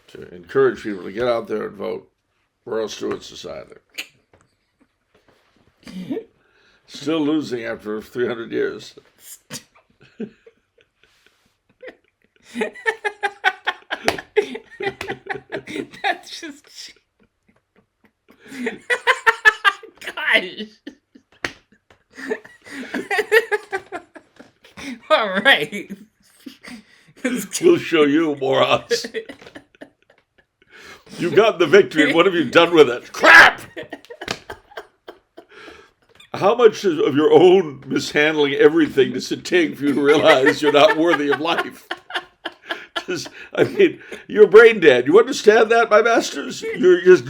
to encourage people to get out there and vote. We're all stewards society. Still losing after 300 years. That's just... Gosh. All right. We'll show you, morons. You got the victory. What have you done with it? Crap! How much of your own mishandling everything does it take for you to realize you're not worthy of life? I mean, you're brain dead. You understand that, my masters? You're just...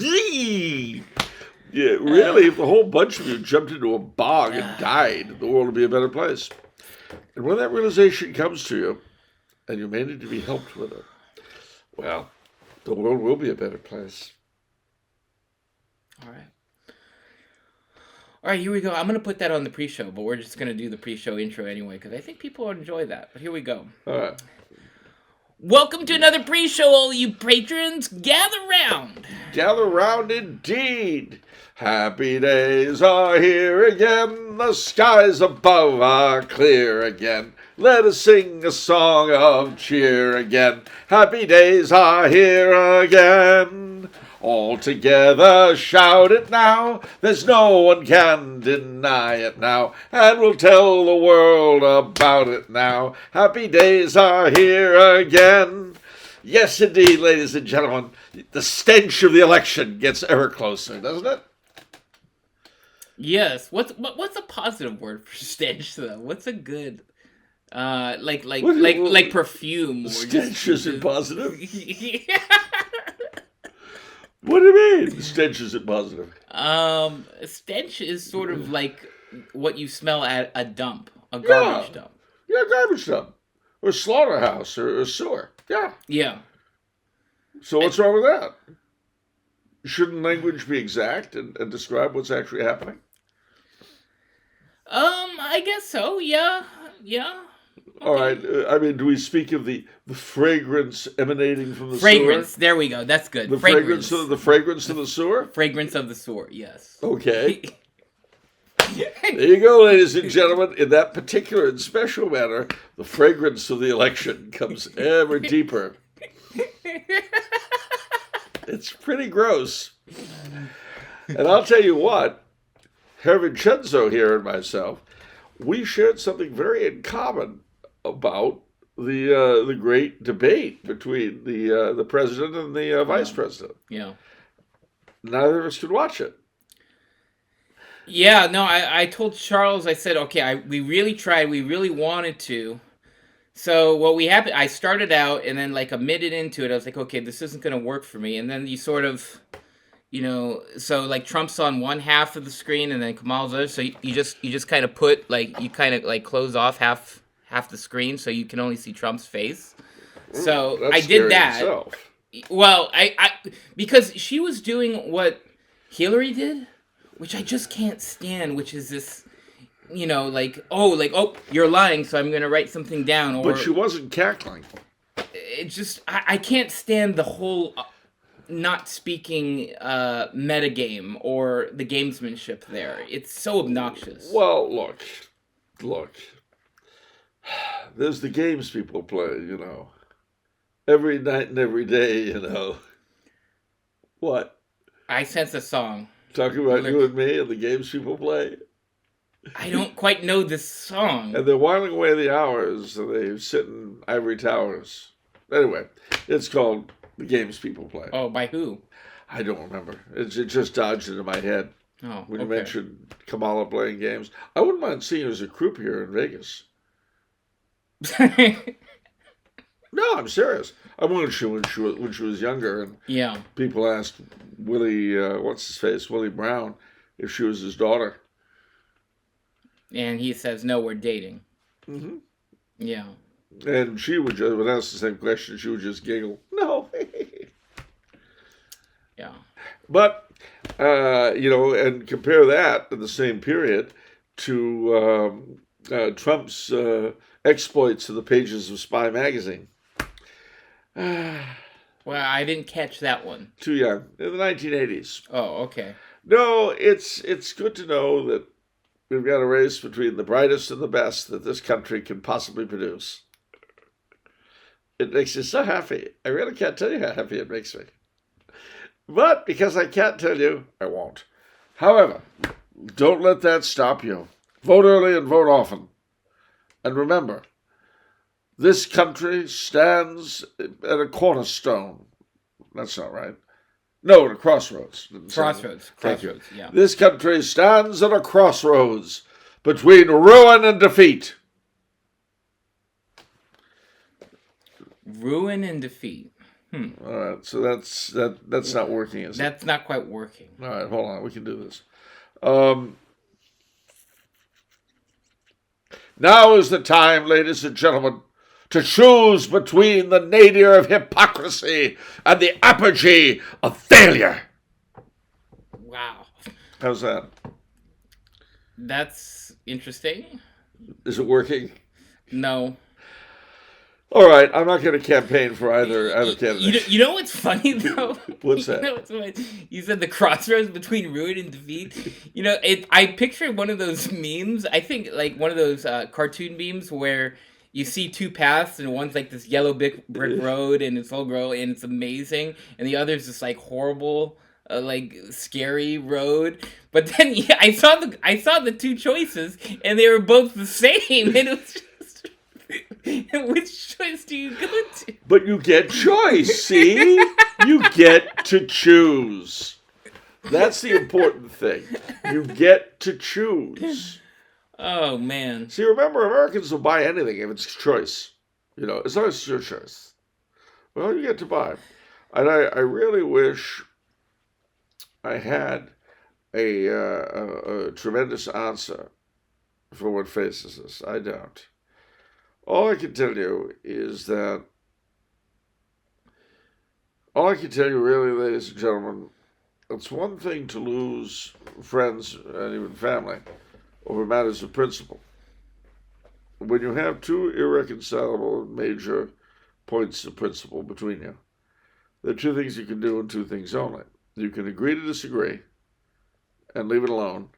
Yeah, really, if the whole bunch of you jumped into a bog and died, the world would be a better place. And when that realization comes to you, and you may need to be helped with it, well, the world will be a better place. All right, here we go. I'm going to put that on the pre-show, but we're just going to do the pre-show intro anyway, because I think people enjoy that. But here we go. All right. Welcome to another pre-show, all you patrons. Gather round. Gather round indeed. Happy days are here again. The skies above are clear again. Let us sing a song of cheer again. Happy days are here again. All together shout it now. There's no one can deny it now. And we'll tell the world about it now. Happy days are here again. Yes, indeed, ladies and gentlemen. The stench of the election gets ever closer, doesn't it? Yes. What's a positive word for stench though? What's a good like perfume? Or stench isn't positive. Yeah. What do you mean? Stench isn't positive. Stench is sort of like what you smell at a dump, a garbage dump. Yeah, garbage dump, or slaughterhouse, or a sewer. Yeah. Yeah. So what's wrong with that? Shouldn't language be exact and describe what's actually happening? I guess so. Yeah. Okay. All right. I mean, do we speak of the fragrance emanating from the fragrance? sewer? There we go. That's good. The fragrance of the sewer? Fragrance of the sewer, yes. Okay. There you go, ladies and gentlemen. In that particular and special manner, the fragrance of the election comes ever deeper. It's pretty gross. And I'll tell you what, Herr Vincenzo here and myself, we shared something very in common about the great debate between the president and the vice president. Yeah. Neither of us could watch it. Yeah, no, I told Charles, I said, okay, we really tried, we really wanted to. So what we happened, I started out, and then like a minute into it, I was like, okay, this isn't going to work for me. And then you sort of, so like Trump's on one half of the screen, and then Kamal's other. So you just kind of put like you kind of like close off half the screen, so you can only see Trump's face. So I did that. Itself. Well, I because she was doing what Hillary did, which I just can't stand, which is this. Oh, you're lying, so I'm going to write something down. Or, But she wasn't cackling. It just, I can't stand the whole not speaking metagame or the gamesmanship there. It's so obnoxious. Well, look. There's the games people play, every night and every day, What? I sense a song. Talking about you and me and the games people play? I don't quite know this song. And they're whiling away the hours, and they sit in ivory towers. Anyway, it's called The Games People Play. Oh, by who? I don't remember. It just dodged into my head when you mentioned Kamala playing games. I wouldn't mind seeing her as a croup here in Vegas. No, I'm serious. I wanted she when she was younger, and people asked Willie, Willie Brown, if she was his daughter. And he says, no, we're dating. Mm-hmm. Yeah. And she would just, when asked the same question, she would just giggle. No. Yeah. But, and compare that in the same period to Trump's exploits in the pages of Spy magazine. Well, I didn't catch that one. Too young. In the 1980s. Oh, okay. No, it's good to know that we've got a race between the brightest and the best that this country can possibly produce. It makes you so happy. I really can't tell you how happy it makes me. But because I can't tell you, I won't. However, don't let that stop you. Vote early and vote often. And remember, this country stands at a cornerstone. That's not right. No, at a crossroads. Crossroads. Thank you. Yeah. This country stands at a crossroads between ruin and defeat. Ruin and defeat. All right, so that's not working, is it? That's not quite working. All right, hold on. We can do this. Now is the time, ladies and gentlemen, to choose between the nadir of hypocrisy and the apogee of failure. Wow. How's that? That's interesting. Is it working? No. All right, I'm not going to campaign for either candidate. You know what's funny, though? What's that? You know what's funny? You said the crossroads between ruin and defeat. You know, I pictured one of those memes, I think like one of those cartoon memes where you see two paths and one's like this yellow brick road and it's all grow and it's amazing, and the other's this like horrible, like scary road. But then I saw the two choices and they were both the same, and it was just... Which choice do you go to? But you get choice, see? You get to choose. That's the important thing. You get to choose. Oh, man. See, remember, Americans will buy anything if it's choice. You know, as long as it's your choice. Well, you get to buy. And I really wish I had a tremendous answer for what faces us. I don't. All I can tell you is that, really, ladies and gentlemen, it's one thing to lose friends and even family over matters of principle. When you have two irreconcilable major points of principle between you, there are two things you can do and two things only. You can agree to disagree and leave it alone,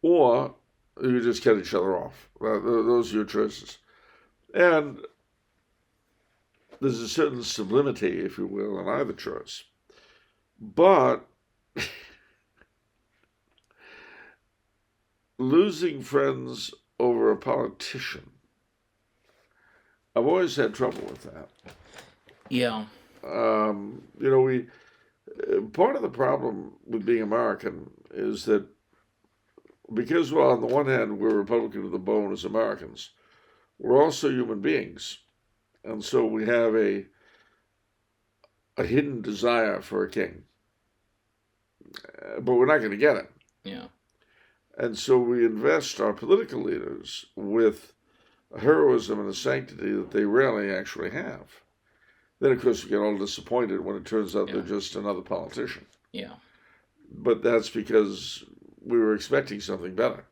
or you just cut each other off. Those are your choices. And there's a certain sublimity, if you will, in either choice. But losing friends over a politician, I've always had trouble with that. Yeah. You know, part of the problem with being American is that because, well, on the one hand, we're Republican to the bone as Americans, we're also human beings. And so we have a hidden desire for a king. But we're not going to get it. Yeah. And so we invest our political leaders with a heroism and a sanctity that they rarely actually have. Then, of course, we get all disappointed when it turns out they're just another politician. Yeah. But that's because we were expecting something better.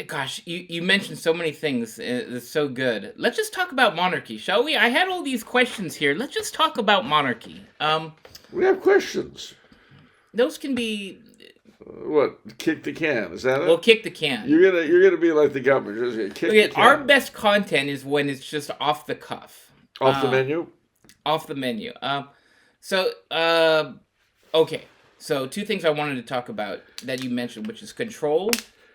Gosh, you mentioned so many things. It's so good. Let's just talk about monarchy, shall we? I had all these questions here. Let's just talk about monarchy. We have questions. Those can be... What? Kick the can? Is that it? Well, kick the can. You're gonna be like the government. Just kick the can. Our best content is when it's just off the cuff. Off the menu? Off the menu. Okay. So two things I wanted to talk about that you mentioned, which is control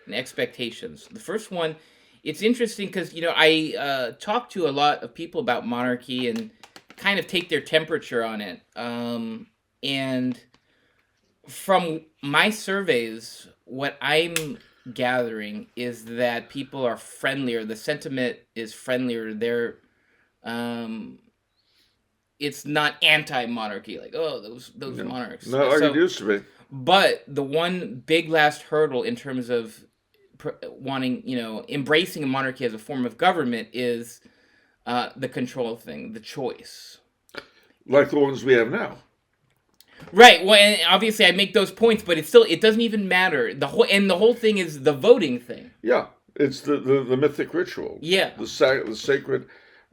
and expectations. The first one, it's interesting because, you know, I talk to a lot of people about monarchy and kind of take their temperature on it. And from my surveys, what I'm gathering is that people are friendlier. The sentiment is friendlier. They're, it's not anti-monarchy, like, oh, those monarchs. Not like it used to be. But the one big last hurdle in terms of wanting, embracing a monarchy as a form of government is the control thing, the choice. Like the ones we have now. Right. Well, and obviously I make those points, but it doesn't even matter. The whole thing is the voting thing. Yeah, it's the mythic ritual. Yeah. The sacred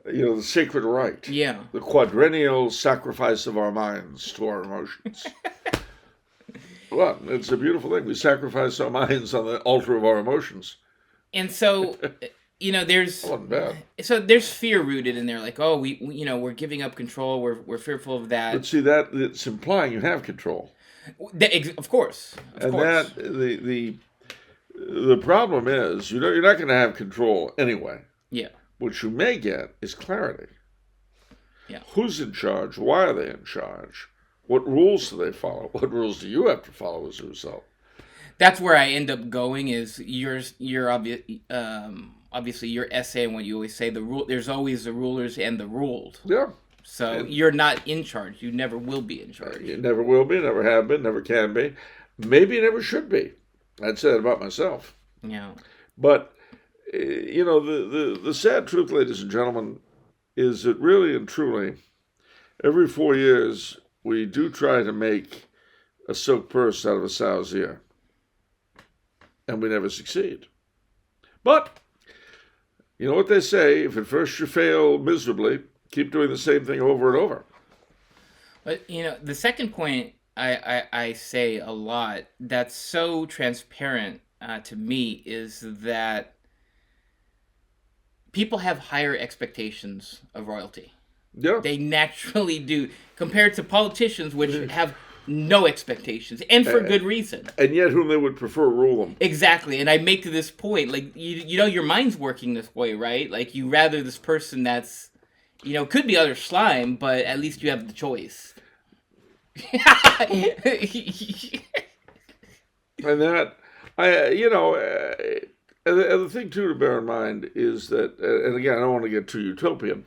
the sacred right. Yeah. The quadrennial sacrifice of our minds to our emotions. Well, it's a beautiful thing. We sacrifice our minds on the altar of our emotions. And so, there's That wasn't bad. so there's fear rooted in there, like, oh, we're giving up control. We're fearful of that. But see, that it's implying you have control. Of course. That the problem is, you're not going to have control anyway. Yeah. What you may get is clarity. Yeah. Who's in charge? Why are they in charge? What rules do they follow? What rules do you have to follow as a result? That's where I end up going. Is your obviously your essay and what you always say. There's always the rulers and the ruled. Yeah. So you're not in charge. You never will be in charge. You never will be. Never have been. Never can be. Maybe never should be. I'd say that about myself. Yeah. But the sad truth, ladies and gentlemen, is that really and truly, every 4 years we do try to make a silk purse out of a sow's ear, and we never succeed. But you know what they say: if at first you fail miserably, keep doing the same thing over and over. But the second point I say a lot that's so transparent to me is that people have higher expectations of royalty. Yeah. They naturally do, compared to politicians, which have no expectations, and for good reason. And yet whom they would prefer rule them. Exactly. And I make to this point, like, your mind's working this way, right? Like, you rather this person that's, could be utter slime, but at least you have the choice. And that, and the thing too to bear in mind is that, and again, I don't want to get too utopian,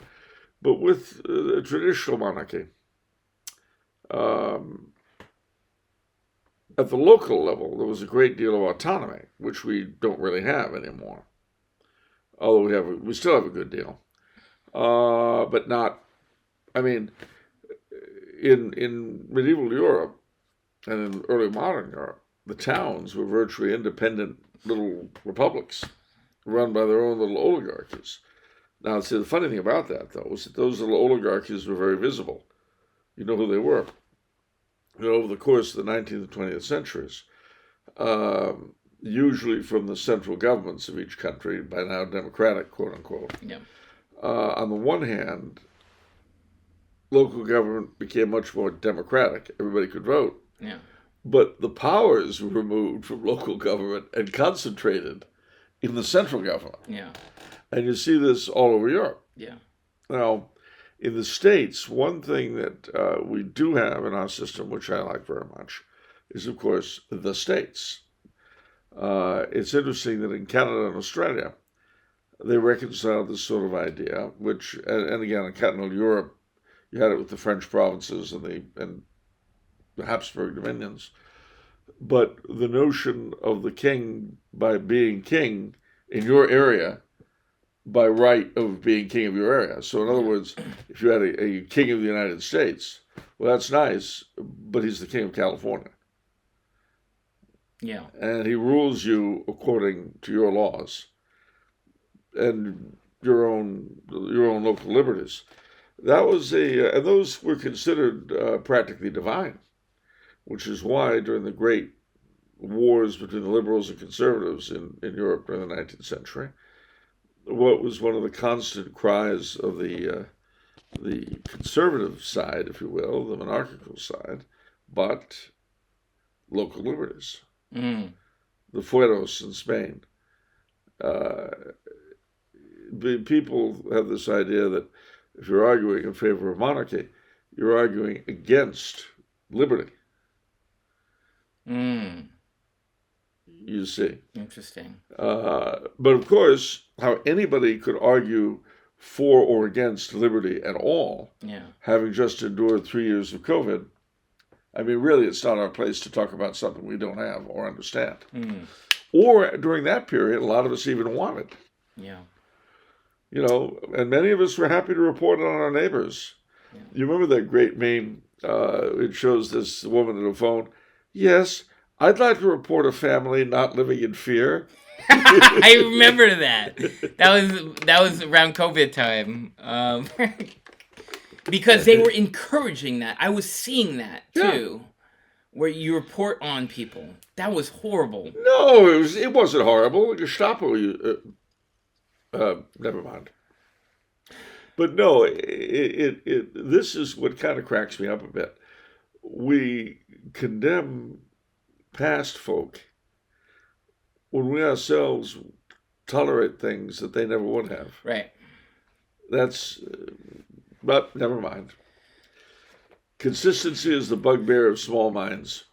but with a traditional monarchy, at the local level, there was a great deal of autonomy, which we don't really have anymore. Although we still have a good deal, but not. I mean, in medieval Europe and in early modern Europe, the towns were virtually independent little republics run by their own little oligarchies. Now, see, the funny thing about that, though, is that those little oligarchies were very visible. You know who they were. Over the course of the 19th and 20th centuries, usually from the central governments of each country, by now democratic, quote unquote. Yeah. On the one hand, local government became much more democratic. Everybody could vote. Yeah. But the powers were removed from local government and concentrated in the central government. Yeah. And you see this all over Europe. Yeah. Now, in the States, one thing that we do have in our system, which I like very much, is, of course, the states. It's interesting that in Canada and Australia, they reconciled this sort of idea, which, and again, in continental Europe, you had it with the French provinces and the Habsburg dominions. But the notion of the king by being king in your area by right of being king of your area. So in other words, if you had a king of the United States, well, that's nice, but he's the king of California. Yeah. And he rules you according to your laws and your own local liberties. That was and those were considered practically divine, which is why during the great wars between the liberals and conservatives in Europe during the 19th century, what was one of the constant cries of the conservative side, if you will, the monarchical side, but local liberties. Mm. The fueros in Spain. People have this idea that if you're arguing in favor of monarchy, you're arguing against liberty. Mm. You see. Interesting. But of course, how anybody could argue for or against liberty at all, having just endured 3 years of COVID, I mean, really, it's not our place to talk about something we don't have or understand. Mm. Or during that period, a lot of us even wanted. Yeah. And many of us were happy to report it on our neighbors. Yeah. You remember that great meme? It shows this woman on the phone. Yes, I'd like to report a family not living in fear. I remember that. That was around COVID time. Because they were encouraging that. I was seeing that too, where you report on people. That was horrible. No, it wasn't horrible. Gestapo, never mind. But no, this is what kind of cracks me up a bit. We condemn past folk when we ourselves tolerate things that they never would have. Right. But never mind. Consistency is the bugbear of small minds.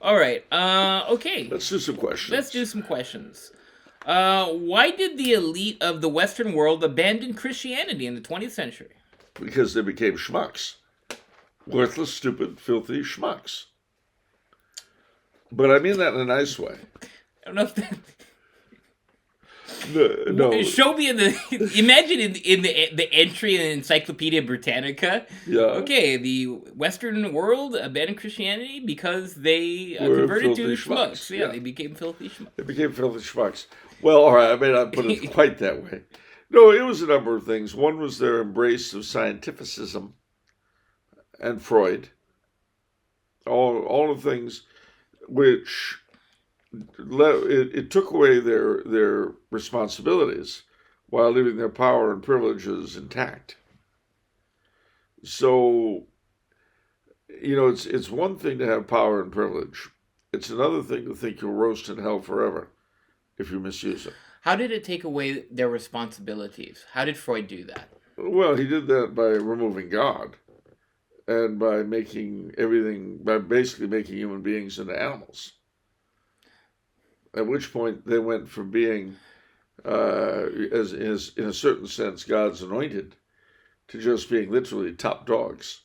All right. Okay. Let's do some questions. Why did the elite of the Western world abandon Christianity in the 20th century? Because they became schmucks. Worthless, stupid, filthy schmucks. But I mean that in a nice way. I don't know if that... No. Show me imagine in the entry in Encyclopedia Britannica. Yeah. Okay, the Western world abandoned Christianity because they converted to schmucks. Yeah, they became filthy schmucks. Well, all right, I may not put it quite that way. No, it was a number of things. One was their embrace of scientificism and Freud. All of things which it took away their responsibilities while leaving their power and privileges intact. So, it's one thing to have power and privilege. It's another thing to think you'll roast in hell forever if you misuse it. How did it take away their responsibilities? How did Freud do that? Well, he did that by removing God and by basically making human beings into animals. At which point they went from being, as in a certain sense, God's anointed, to just being literally top dogs.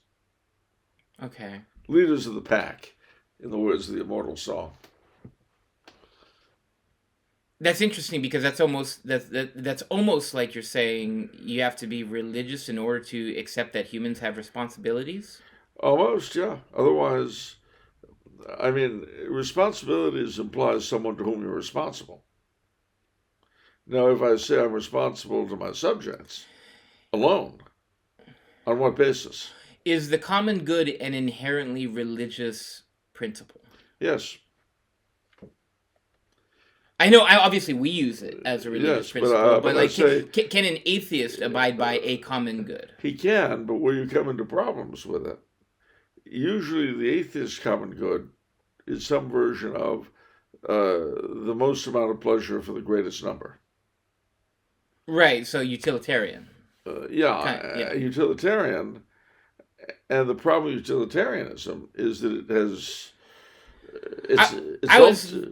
Okay. Leaders of the pack, in the words of the immortal song. That's interesting because that's almost like you're saying you have to be religious in order to accept that humans have responsibilities. Almost, yeah. Otherwise, I mean, responsibilities implies someone to whom you're responsible. Now, if I say I'm responsible to my subjects alone, on what basis? Is the common good an inherently religious principle? Yes. I know, obviously we use it as a religious principle, but like, can an atheist abide by a common good? He can, but where you come into problems with it, usually the atheist common good is some version of the most amount of pleasure for the greatest number. Right, so utilitarian. Utilitarian. And the problem with utilitarianism is that it has...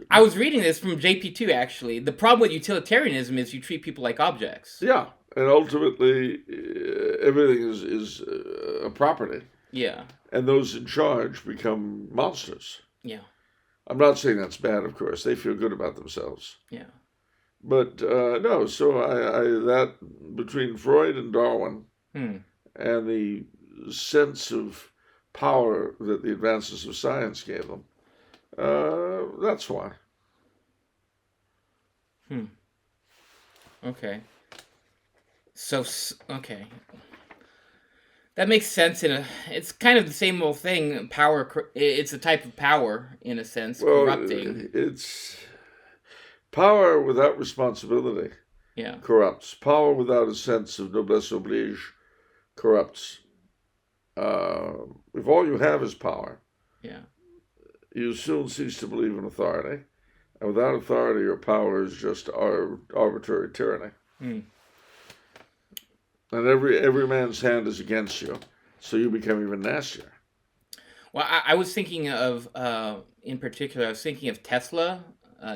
I was reading this from JP2, actually. The problem with utilitarianism is you treat people like objects. Yeah, and ultimately everything is a property. Yeah. And those in charge become monsters. Yeah. I'm not saying that's bad, of course. They feel good about themselves. Yeah. But no, so I that between Freud and Darwin and the sense of power that the advances of science gave them, that's why. Okay. So, okay. That makes sense. It's kind of the same old thing. Power. It's a type of power in a sense, corrupting. It's power without responsibility. Yeah. Corrupts. Power without a sense of noblesse oblige corrupts. If all you have is power, you soon cease to believe in authority, and without authority, your power is just arbitrary tyranny. And every man's hand is against you, so you become even nastier. Well, I was thinking of, in particular, I was thinking of Tesla,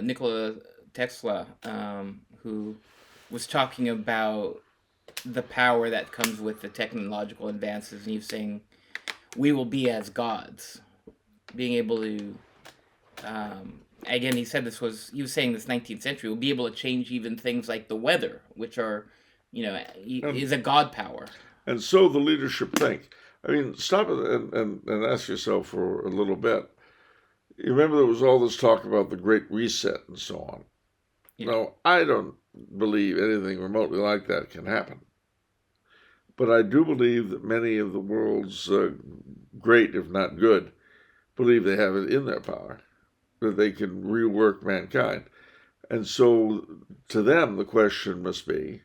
Nikola Tesla, who was talking about the power that comes with the technological advances, and he was saying, we will be as gods, being able to, again, he was saying this 19th century, we'll be able to change even things like the weather, which are, is a god power. And so the leadership think. I mean, stop and ask yourself for a little bit. You remember there was all this talk about the Great Reset and so on. Yeah. No, I don't believe anything remotely like that can happen. But I do believe that many of the world's great, if not good, believe they have it in their power, that they can rework mankind. And so to them, the question must be,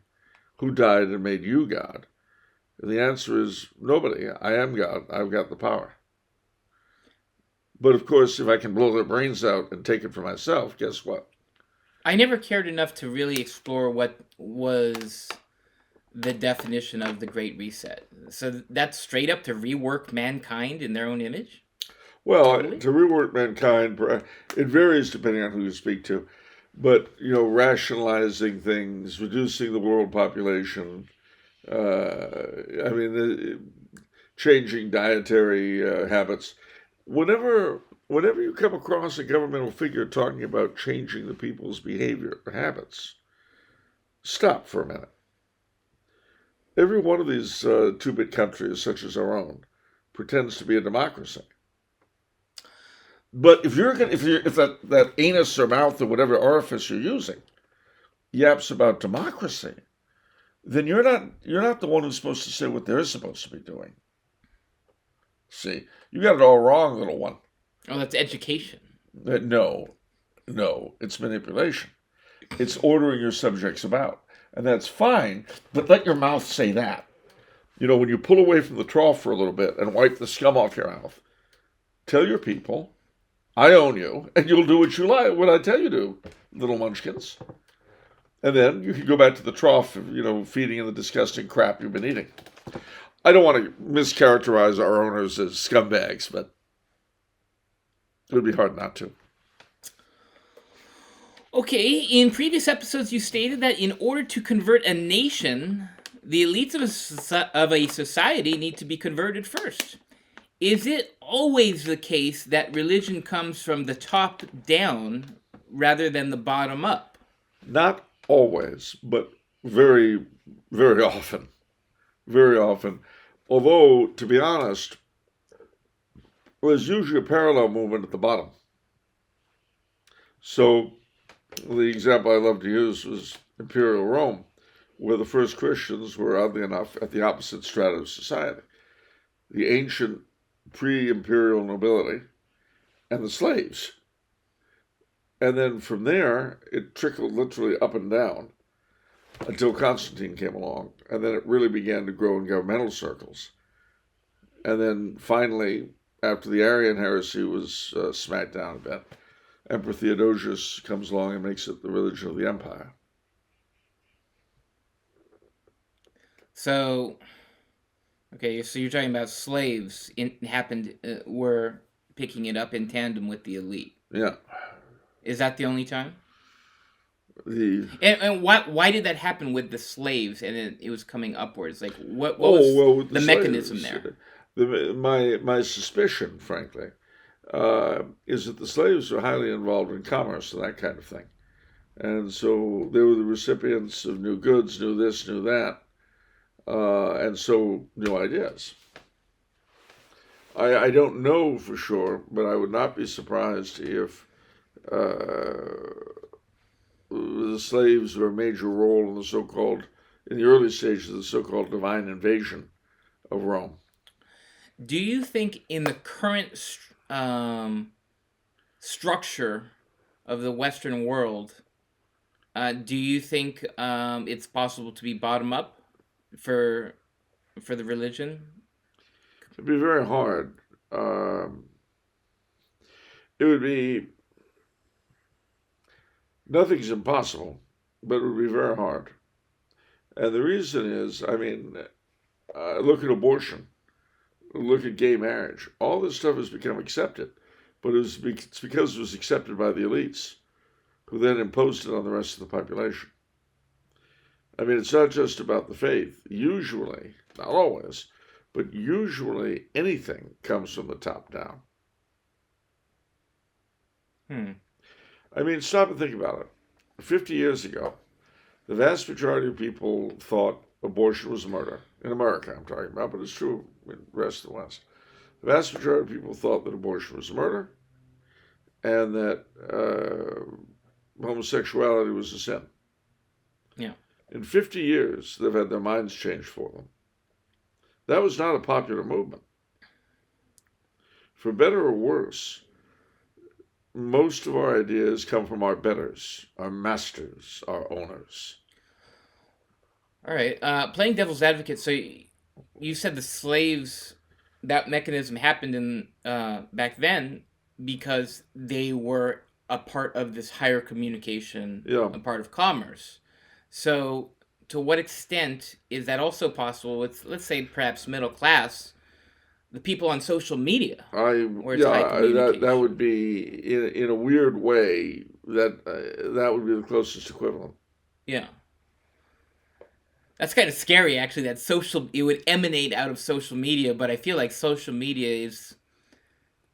who died and made you God? And the answer is nobody. I am God. I've got the power. But of course, if I can blow their brains out and take it for myself, guess what? I never cared enough to really explore what was the definition of the Great Reset. So that's straight up to rework mankind in their own image? Well, Totally? to rework mankind, it varies depending on who you speak to. But, rationalizing things, reducing the world population, I mean, changing dietary habits. Whenever you come across a governmental figure talking about changing the people's behavior or habits, stop for a minute. Every one of these two-bit countries, such as our own, pretends to be a democracy. But if that anus or mouth or whatever orifice you're using yaps about democracy, then you're not the one who's supposed to say what they're supposed to be doing. See, you got it all wrong, little one. Oh, that's education. No, it's manipulation. It's ordering your subjects about, and that's fine. But let your mouth say that. When you pull away from the trough for a little bit and wipe the scum off your mouth, tell your people, I own you, and you'll do what you like, what I tell you to, little munchkins. And then you can go back to the trough, feeding in the disgusting crap you've been eating. I don't want to mischaracterize our owners as scumbags, but it would be hard not to. Okay, in previous episodes, you stated that in order to convert a nation, the elites of a society need to be converted first. Is it always the case that religion comes from the top down rather than the bottom up? Not always, but very, very often. Very often. Although, to be honest, there's usually a parallel movement at the bottom. So, the example I love to use was Imperial Rome, where the first Christians were, oddly enough, at the opposite strata of society. The ancient pre-imperial nobility and the slaves. And then from there, it trickled literally up and down until Constantine came along. And then it really began to grow in governmental circles. And then finally, after the Arian heresy was smacked down a bit, Emperor Theodosius comes along and makes it the religion of the empire. So, okay, so you're talking about slaves were picking it up in tandem with the elite. Yeah. Is that the only time? And why did that happen with the slaves and it was coming upwards? Like what was the mechanism there? My suspicion, frankly, is that the slaves were highly involved in commerce and that kind of thing. And so they were the recipients of new goods, new this, new that, and so new ideas. I don't know for sure, but I would not be surprised if the slaves were a major role in the early stages of the so-called divine invasion of Rome. Do you think in the current structure of the Western world, do you think it's possible to be bottom up for the religion? It'd be very hard. It would be nothing's impossible, but it would be very hard. And the reason is, look at abortion, look at gay marriage. All this stuff has become accepted, but it's because it was accepted by the elites, who then imposed it on the rest of the population. It's not just about the faith. Usually, not always, but usually anything comes from the top down. Stop and think about it. 50 years ago, the vast majority of people thought abortion was murder. In America, I'm talking about, but it's true in the rest of the West. The vast majority of people thought that abortion was murder, and that homosexuality was a sin. Yeah. In 50 years, they've had their minds changed for them. That was not a popular movement. For better or worse, most of our ideas come from our betters, our masters, our owners. All right. Playing devil's advocate. So you said the slaves, that mechanism happened in back then because they were a part of this higher communication, Yeah. a part of commerce. So to what extent is that also possible with, let's say, perhaps middle class, the people on social media, where it's high communication? That would be in a weird way that would be the closest equivalent. Yeah. That's kind of scary, actually, that it would emanate out of social media, but I feel like social media is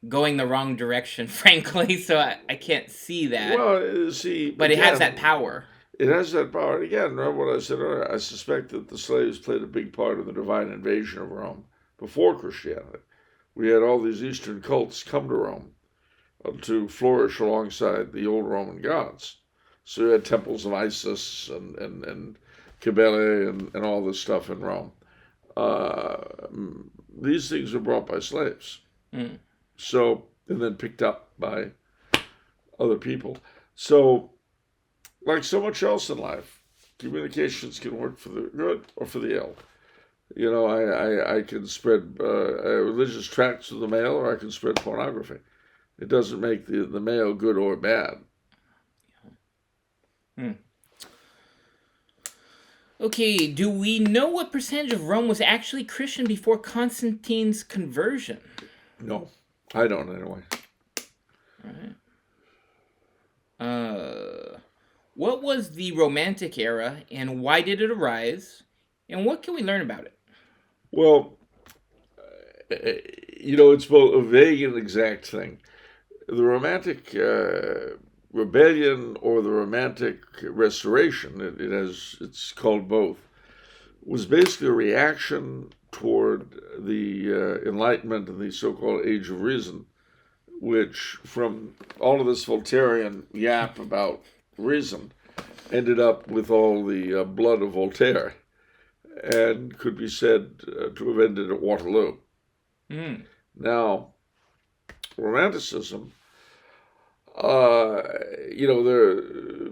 going the wrong direction, frankly, so I can't see that. Well, see, but again, it has that power. It has that power. And again, remember what I said earlier, I suspect that the slaves played a big part in the divine invasion of Rome before Christianity. We had all these Eastern cults come to Rome to flourish alongside the old Roman gods. So you had temples of Isis and Cybele and all this stuff in Rome. These things were brought by slaves. Mm. So, and then picked up by other people. So, like so much else in life, communications can work for the good or for the ill. You know, I can spread religious tracts through the mail, or I can spread pornography. It doesn't make the mail good or bad. Hmm. Okay, do we know what percentage of Rome was actually Christian before Constantine's conversion? No, I don't anyway. All right. What was the Romantic era, and why did it arise, and what can we learn about it? Well, it's both a vague and exact thing. The Romantic Rebellion or the Romantic Restoration, it's called both, was basically a reaction toward the Enlightenment and the so-called Age of Reason, which, from all of this Voltairean yap about reason, ended up with all the blood of Voltaire, and could be said to have ended at Waterloo. Mm. Now, Romanticism,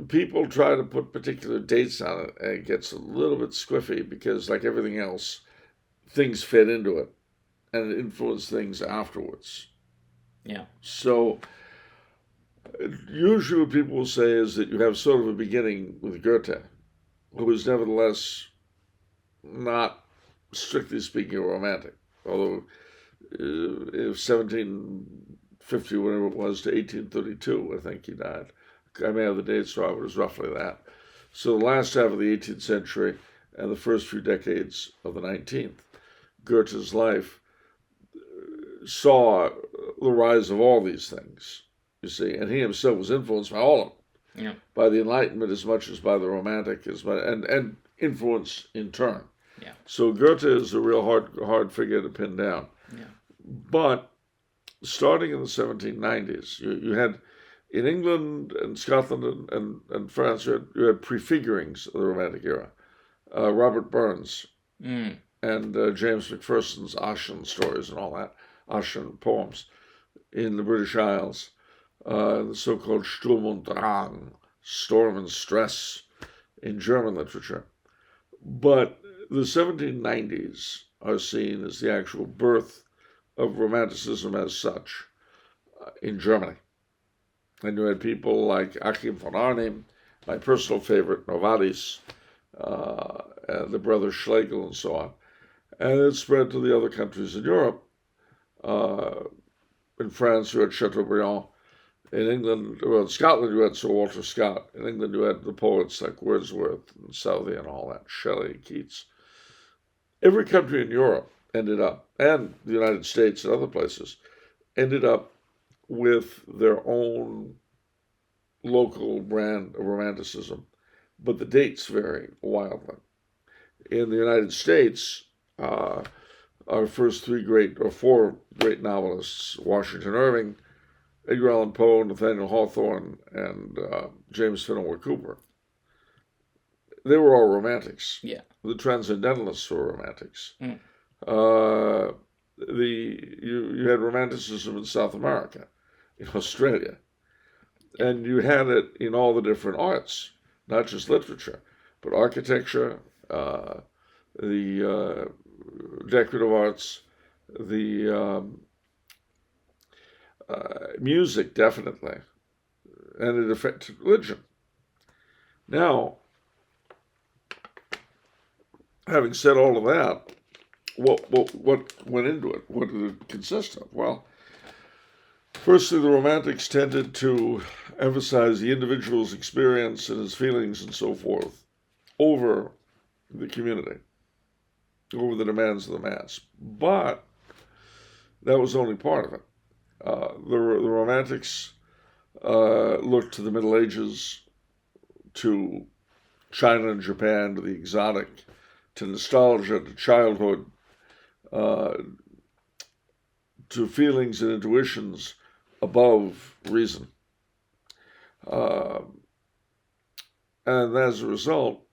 people try to put particular dates on it, and it gets a little bit squiffy because, like everything else, things fit into it and it influence things afterwards. Yeah. So, usually what people will say is that you have sort of a beginning with Goethe, who is nevertheless not, strictly speaking, a romantic, although if 1750, whatever it was, to 1832, I think he died. I may have the dates wrong, but it was roughly that. So the last half of the 18th century and the first few decades of the 19th, Goethe's life saw the rise of all these things, you see, and he himself was influenced by all of them, Yeah. by the Enlightenment as much as by the Romantic, and influence in turn. Yeah. So Goethe is a real hard figure to pin down. Yeah. But starting in the 1790s, you had in England and Scotland and France, you had prefigurings of the Romantic era. Robert Burns Mm. and James Macpherson's Ossian stories and all that, Ossian poems in the British Isles, the so-called Sturm und Drang, storm and stress in German literature. But the 1790s are seen as the actual birth of Romanticism as such in Germany. And you had people like Achim von Arnim, my personal favorite, Novalis, and the brothers Schlegel, and so on. And it spread to the other countries in Europe. In France, you had Chateaubriand. In England, in Scotland, you had Sir Walter Scott. In England, you had the poets like Wordsworth and Southey and all that, Shelley, Keats. Every country in Europe ended up, and the United States and other places, ended up with their own local brand of Romanticism, but the dates vary wildly. In the United States, our first four great novelists, Washington Irving, Edgar Allan Poe, Nathaniel Hawthorne, and James Fenimore Cooper. They were all romantics. Yeah. The Transcendentalists were romantics. Mm. You had romanticism in South America, in Australia, and you had it in all the different arts, not just literature, but architecture, the decorative arts, the music, definitely, and it affected religion. Now, having said all of that, what went into it? What did it consist of? Well, firstly, the Romantics tended to emphasize the individual's experience and his feelings and so forth over the community, over the demands of the mass. But that was only part of it. The Romantics looked to the Middle Ages, to China and Japan, to the exotic, to nostalgia, to childhood, to feelings and intuitions above reason. And as a result,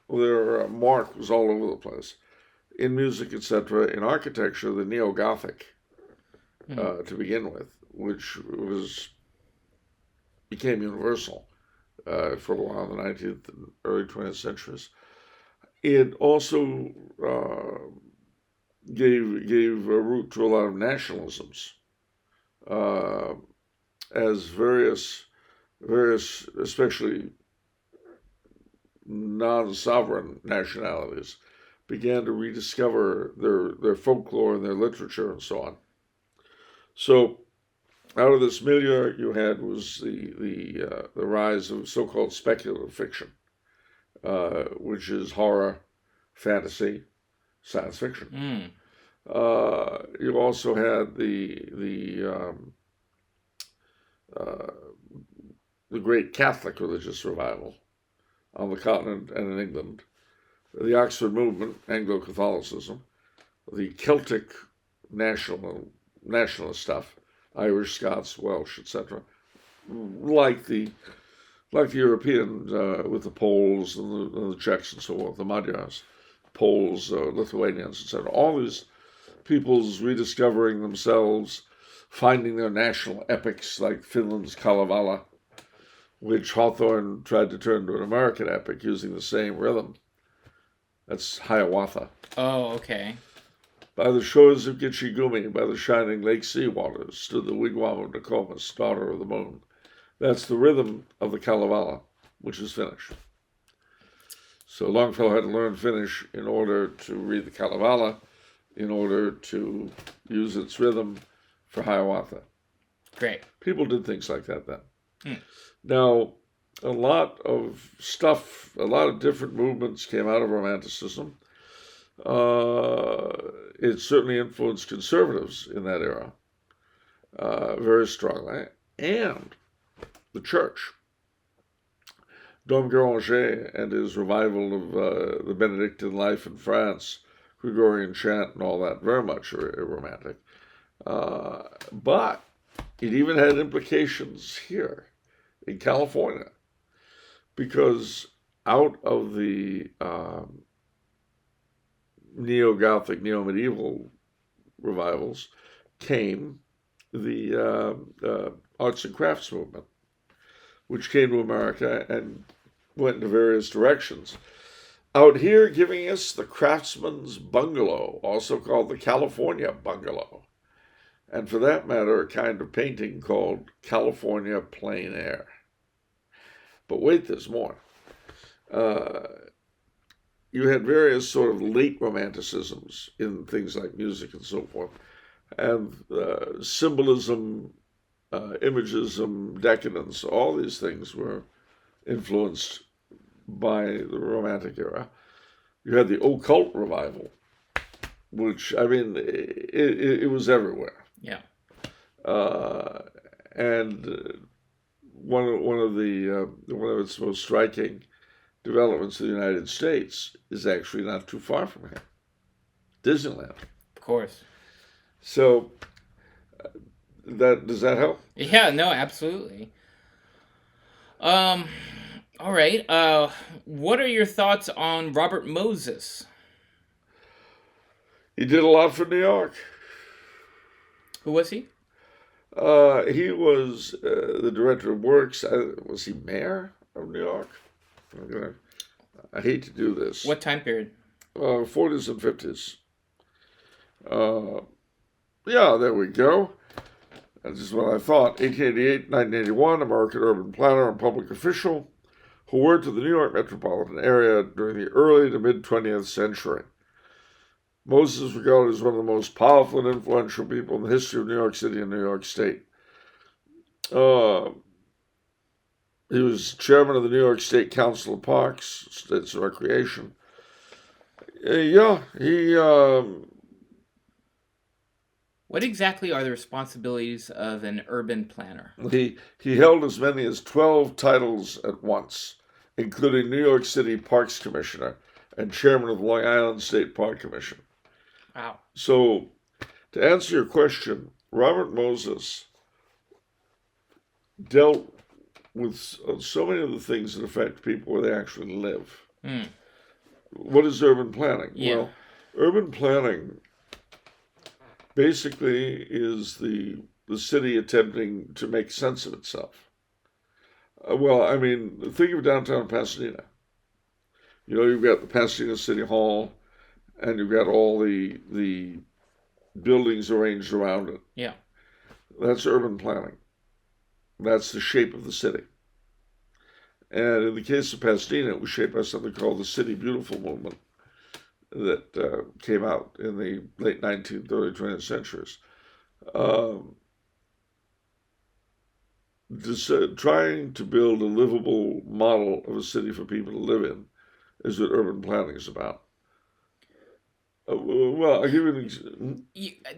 their mark was all over the place. In music, etc., in architecture, the Neo-Gothic, to begin with, which became universal for a while in the 19th and early 20th centuries. It also gave a root to a lot of nationalisms, as various, especially non-sovereign nationalities, began to rediscover their folklore and their literature and so on. So, out of this milieu, you had was the rise of so-called speculative fiction, which is horror, fantasy, science fiction. You also had the great Catholic religious revival on the continent and in England, the Oxford movement, Anglo-Catholicism, the Celtic nationalist stuff, Irish, Scots, Welsh, etc., like the Europeans with the Poles and the Czechs and so on, the Magyars, Poles, Lithuanians, etc. All these peoples rediscovering themselves, finding their national epics like Finland's Kalevala, which Hawthorne tried to turn to an American epic using the same rhythm. That's Hiawatha. Oh, okay. By the shores of Gitchigumi, by the shining lake sea waters, stood the wigwam of Nokomis, daughter of the moon. That's the rhythm of the Kalevala, which is Finnish. So Longfellow had to learn Finnish in order to read the Kalevala, in order to use its rhythm for Hiawatha. Great. People did things like that then. Now, a lot of different movements came out of Romanticism. It certainly influenced conservatives in that era very strongly, and the church. Dom Guéranger and his revival of the Benedictine life in France, Gregorian chant and all that, very much romantic. But it even had implications here in California, because out of the neo-Gothic, neo-medieval revivals came the arts and crafts movement, which came to America and went into various directions. Out here, giving us the craftsman's bungalow, also called the California bungalow, and for that matter, a kind of painting called California plein air. But wait, there's more. You had various sort of late romanticisms in things like music and so forth, and symbolism, imagism, decadence, all these things were influenced by the Romantic era. You had the occult revival, which, I mean, it was everywhere. Yeah. And one of its most striking developments in the United States is actually not too far from here. Disneyland. Of course. So Does that help? Yeah, no, absolutely. All right. What are your thoughts on Robert Moses? He did a lot for New York. Who was he? He was the director of works. Was he mayor of New York? I hate to do this. What time period? 40s and 50s. Yeah, there we go. That's just what I thought. 1888, 1981, American urban planner and public official who worked in the New York metropolitan area during the early to mid-20th century. Moses is regarded as one of the most powerful and influential people in the history of New York City and New York State. He was chairman of the New York State Council of Parks, States of Recreation. What exactly are the responsibilities of an urban planner? He held as many as 12 titles at once, including New York City Parks Commissioner and chairman of the Long Island State Park Commission. Wow. So, to answer your question, Robert Moses dealt with so many of the things that affect people where they actually live. What is urban planning? Yeah. Well, urban planning basically is the city attempting to make sense of itself. Think of downtown Pasadena. You've got the Pasadena City Hall, and you've got all the buildings arranged around it. Yeah. That's urban planning. That's the shape of the city. And in the case of Pasadena, it was shaped by something called the City Beautiful movement that came out in the late 19th, early 20th centuries. Trying to build a livable model of a city for people to live in is what urban planning is about. I'll give you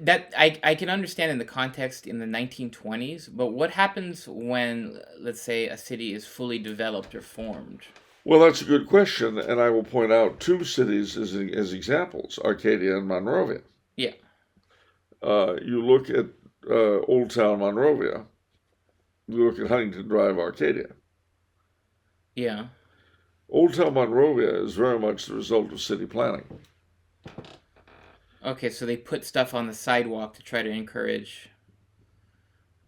that I can understand in the context in the 1920s, but what happens when, let's say, a city is fully developed or formed? Well, that's a good question, and I will point out two cities as examples, Arcadia and Monrovia. Yeah. You look at Old Town Monrovia, you look at Huntington Drive, Arcadia. Yeah. Old Town Monrovia is very much the result of city planning. Okay, so they put stuff on the sidewalk to try to encourage.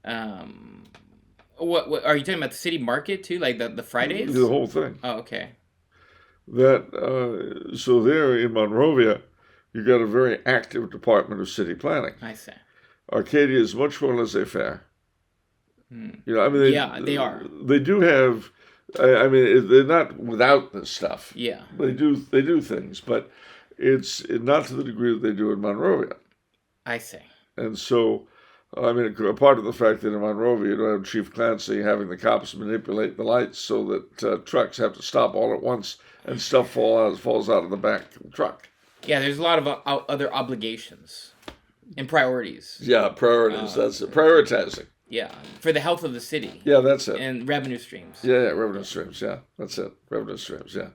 What are you talking about? The city market too, like the Fridays? The whole thing. Oh, okay. So there in Monrovia, you got a very active department of city planning. I see. Arcadia is much more laissez-faire. They are. They do have. They're not without this stuff. Yeah. They do things, but it's not to the degree that they do in Monrovia. I see. And so, apart of the fact that in Monrovia you don't have Chief Clancy having the cops manipulate the lights so that trucks have to stop all at once and stuff falls out of the back of the truck. Yeah, there's a lot of other obligations and priorities. Yeah, priorities. That's it. Prioritizing. Yeah, for the health of the city. Yeah, that's it. And revenue streams. Yeah, revenue streams. Yeah, that's it. Revenue streams. Yeah.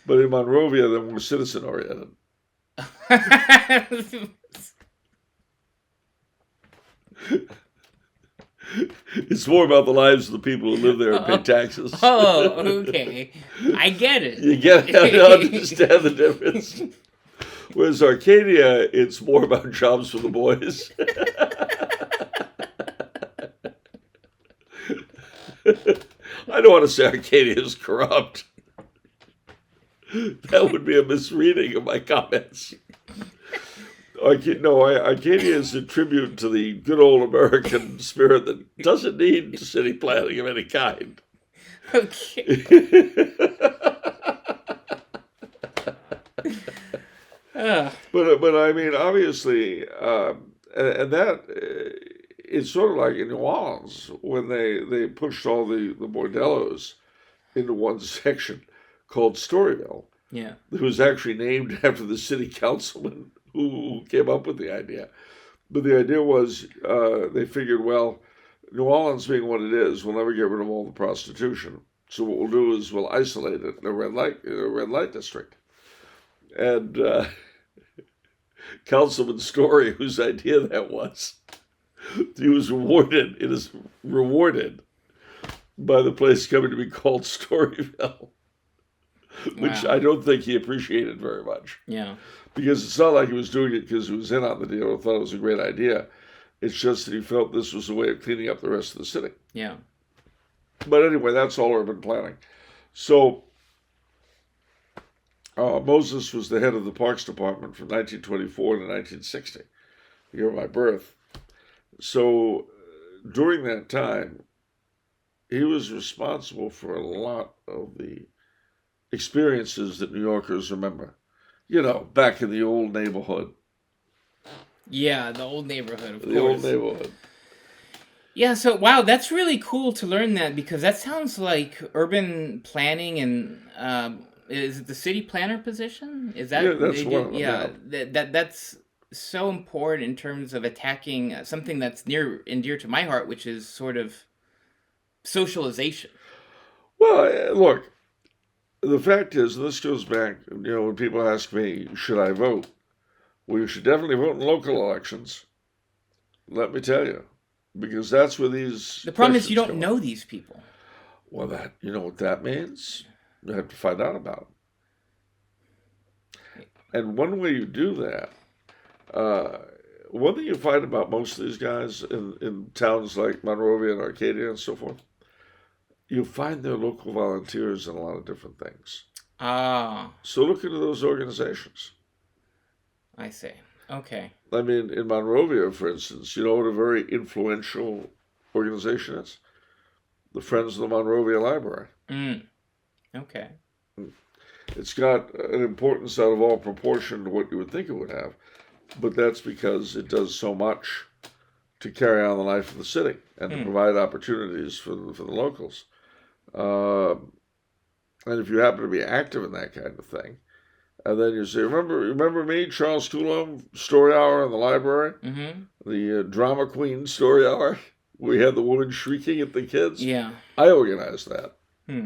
But in Monrovia, they're more citizen-oriented. It's more about the lives of the people who live there and pay taxes. Oh, okay. I get it. You get it. I understand the difference. Whereas Arcadia, it's more about jobs for the boys. I don't want to say Arcadia is corrupt. That would be a misreading of my comments. Arcadia is a tribute to the good old American spirit that doesn't need city planning of any kind. Okay. But obviously, and that it's sort of like in New Orleans when they pushed all the bordellos into one section called Storyville. Yeah. It was actually named after the city councilman who came up with the idea. But the idea was they figured, well, New Orleans being what it is, we'll never get rid of all the prostitution. So what we'll do is we'll isolate it in a red light district. And Councilman Story, whose idea that was He was rewarded. It is rewarded by the place coming to be called Storyville, which Wow. I don't think he appreciated very much. Yeah. Because it's not like he was doing it because he was in on the deal or thought it was a great idea. It's just that he felt this was a way of cleaning up the rest of the city. Yeah. But anyway, that's all urban planning. So Moses was the head of the Parks Department from 1924 to 1960, the year of my birth. So during that time, he was responsible for a lot of the experiences that New Yorkers remember. You know, back in the old neighborhood. Yeah, the old neighborhood, of course. The old neighborhood. Yeah, so wow, that's really cool to learn that, because that sounds like urban planning and is it the city planner position? Is that Yeah, that's one of them. Yeah, that's so important in terms of attacking something that's near and dear to my heart, which is sort of socialization. Well, look, the fact is, and this goes back, when people ask me, should I vote? Well, you should definitely vote in local elections. Let me tell you, because that's where these. The problem is you questions don't come know up. these people. Well, you know what that means? You have to find out about them. And one way you do that, one thing you find about most of these guys in towns like Monrovia and Arcadia and so forth, you find their local volunteers in a lot of different things. Ah, So look into those organizations. I see. Okay. I mean, in Monrovia, for instance, you know what a very influential organization is? The Friends of the Monrovia Library. Okay. It's got an importance out of all proportion to what you would think it would have, but that's because it does so much to carry on the life of the city and to provide opportunities for the locals. And if you happen to be active in that kind of thing, and then you say, remember me, Charles Coulombe, story hour in the library? Mm-hmm. The drama queen story hour? We had the woman shrieking at the kids? Yeah. I organized that. Hmm.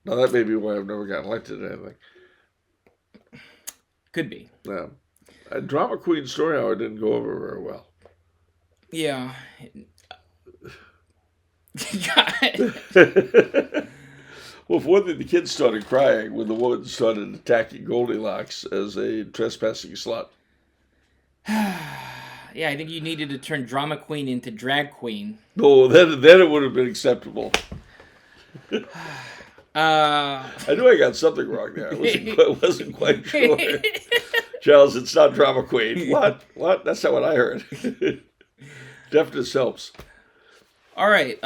Now, that may be why I've never gotten elected to anything. Could be. Yeah. A drama queen story hour didn't go over very well. Yeah. Well, for one thing, the kids started crying when the woman started attacking Goldilocks as a trespassing slut. Yeah, I think you needed to turn drama queen into drag queen. No, then it would have been acceptable. I knew I got something wrong there. I wasn't quite sure. Charles, it's not drama queen. What? That's not what I heard. Deafness helps. All right.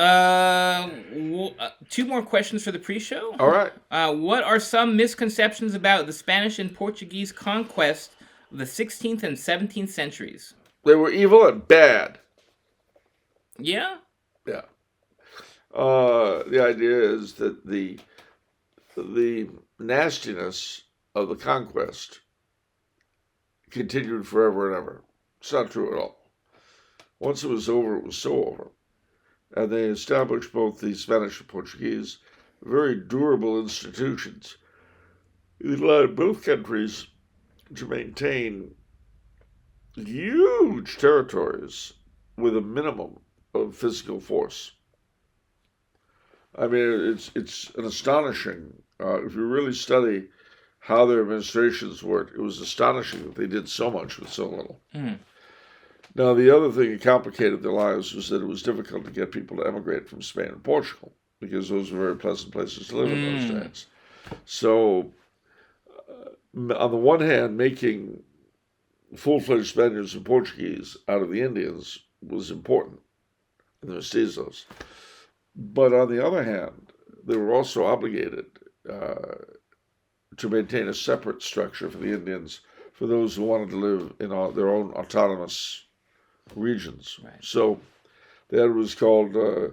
Two more questions for the pre-show. All right. What are some misconceptions about the Spanish and Portuguese conquest of the 16th and 17th centuries? They were evil and bad. Yeah? Yeah. The idea is that the nastiness of the conquest continued forever and ever. It's not true at all. Once it was over, it was so over. And they established, both the Spanish and Portuguese, very durable institutions. It allowed both countries to maintain huge territories with a minimum of physical force. I mean, it's an astonishing, if you really study how their administrations worked, it was astonishing that they did so much with so little. Now, the other thing that complicated their lives was that it was difficult to get people to emigrate from Spain and Portugal, because those were very pleasant places to live in those days. So, on the one hand, making full-fledged Spaniards and Portuguese out of the Indians was important in the mestizos. But on the other hand, they were also obligated to maintain a separate structure for the Indians, for those who wanted to live in their own autonomous regions. Right. So that was called La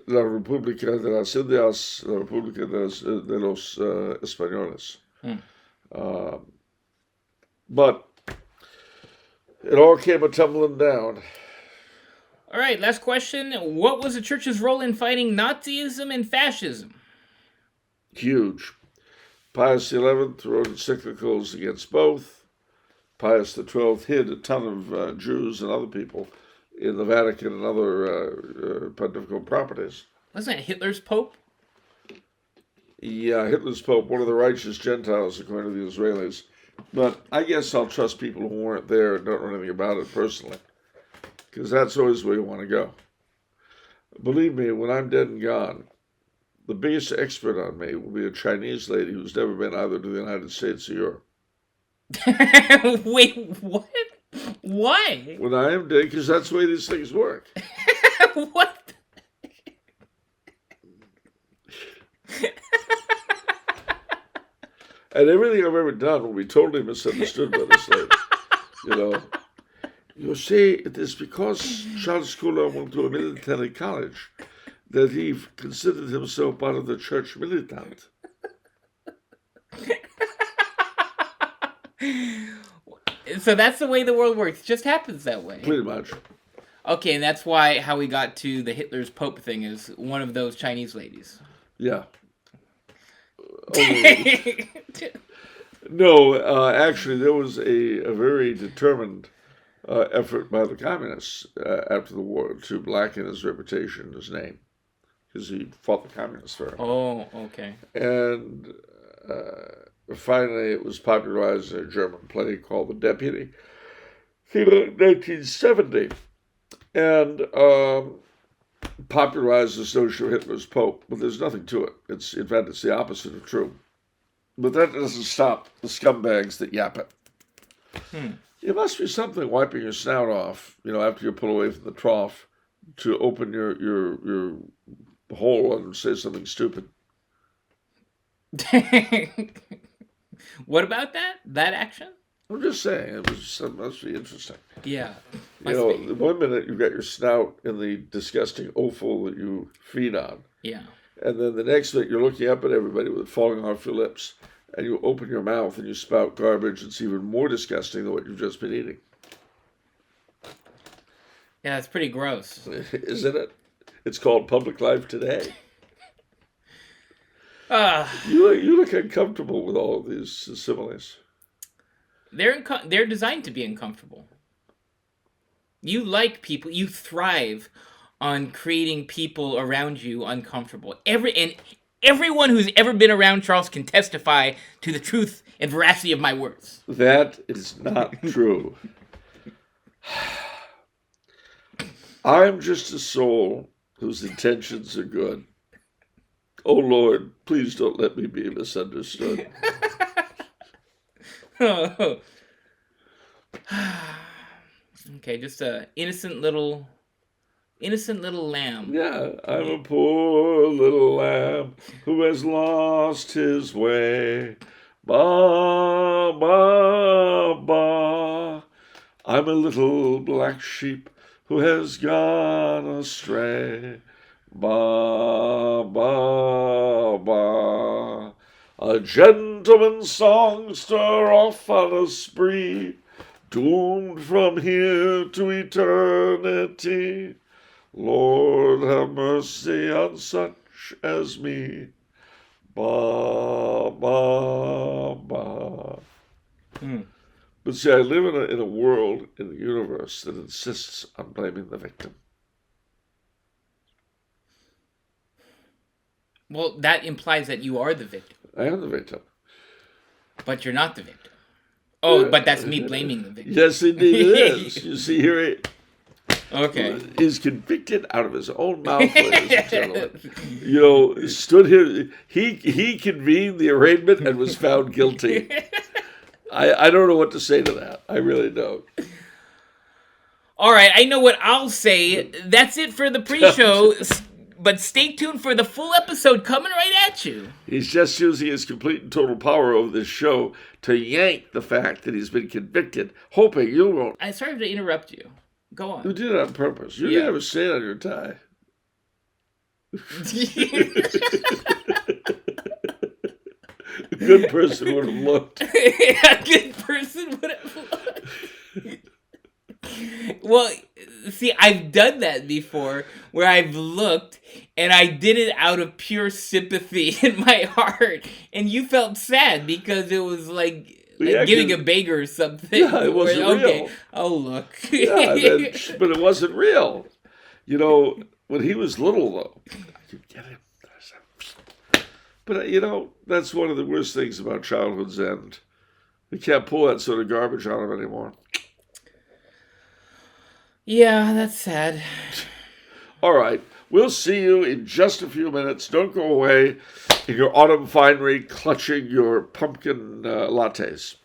República de las Indias, La República de los Españoles. But it all came a tumbling down. All right, last question. What was the church's role in fighting Nazism and fascism? Huge. Pius XI wrote encyclicals against both. Pius XII hid a ton of Jews and other people in the Vatican and other pontifical properties. Wasn't that Hitler's Pope? Yeah, Hitler's Pope, one of the righteous Gentiles, according to the Israelis. But I guess I'll trust people who weren't there and don't know anything about it personally, because that's always where you want to go. Believe me, when I'm dead and gone, the biggest expert on me will be a Chinese lady who's never been either to the United States or Europe. Wait, what? Why? When I am dead, because that's the way these things work. What? And everything I've ever done will be totally misunderstood by this lady. You know, you see, it is because Charles Coulombe went to a military college that he considered himself part of the church militant. So that's the way the world works. It just happens that way. Pretty much. Okay, and that's why how we got to the Hitler's Pope thing is one of those Chinese ladies. Yeah. No, actually, there was a very determined effort by the communists after the war to blacken his reputation, his name, because he fought the communists for him. Oh, okay. And finally, it was popularized in a German play called The Deputy. Came out in 1970, and popularized this notion of Hitler's Pope, but there's nothing to it. In fact, it's the opposite of true. But that doesn't stop the scumbags that yap it. It must be something wiping your snout off, after you pull away from the trough, to open your hole and say something stupid. What about that action? I'm just saying, it must be interesting. Yeah. The one minute you've got your snout in the disgusting offal that you feed on. Yeah. And then the next minute you're looking up at everybody with it falling off your lips, and you open your mouth and you spout garbage that's even more disgusting than what you've just been eating. Yeah, it's pretty gross. Isn't it? It's called public life today. You look uncomfortable with all of these similes. They're designed to be uncomfortable. You like people. You thrive on creating people around you uncomfortable. Everyone who's ever been around Charles can testify to the truth and veracity of my words. That is not true. I'm just a soul whose intentions are good. Oh, Lord, please don't let me be misunderstood. Okay, just a innocent little lamb. Yeah, I'm a poor little lamb who has lost his way. Ba, ba, ba. I'm a little black sheep who has gone astray. Ba, ba, ba. A gentleman songster off on a spree, doomed from here to eternity. Lord, have mercy on such as me. Ba, ba, ba. But see, I live in a world, in a universe that insists on blaming the victim. Well, that implies that you are the victim. I am the victim. But you're not the victim. Oh, but that's me blaming the victim. Yes, indeed it is. You see, here okay. He's convicted out of his own mouth, ladies and gentlemen. Stood here. He convened the arraignment and was found guilty. I don't know what to say to that. I really don't. All right, I know what I'll say. That's it for the pre-show. But stay tuned for the full episode coming right at you. He's just using his complete and total power over this show to yank the fact that he's been convicted, hoping you won't. I'm sorry to interrupt you. Go on. You did it on purpose. You didn't have a stain on your tie. A good person would have looked. A good person would have looked. Well, see, I've done that before, where I've looked, and I did it out of pure sympathy in my heart, and you felt sad because it was like like giving a beggar something. Yeah, it wasn't real. Oh, look. Yeah, but it wasn't real. You know, when he was little, though, I could get him. But, you know, that's one of the worst things about childhood's end. We can't pull that sort of garbage out of him anymore. Yeah, that's sad. All right. We'll see you in just a few minutes. Don't go away in your autumn finery clutching your pumpkin lattes.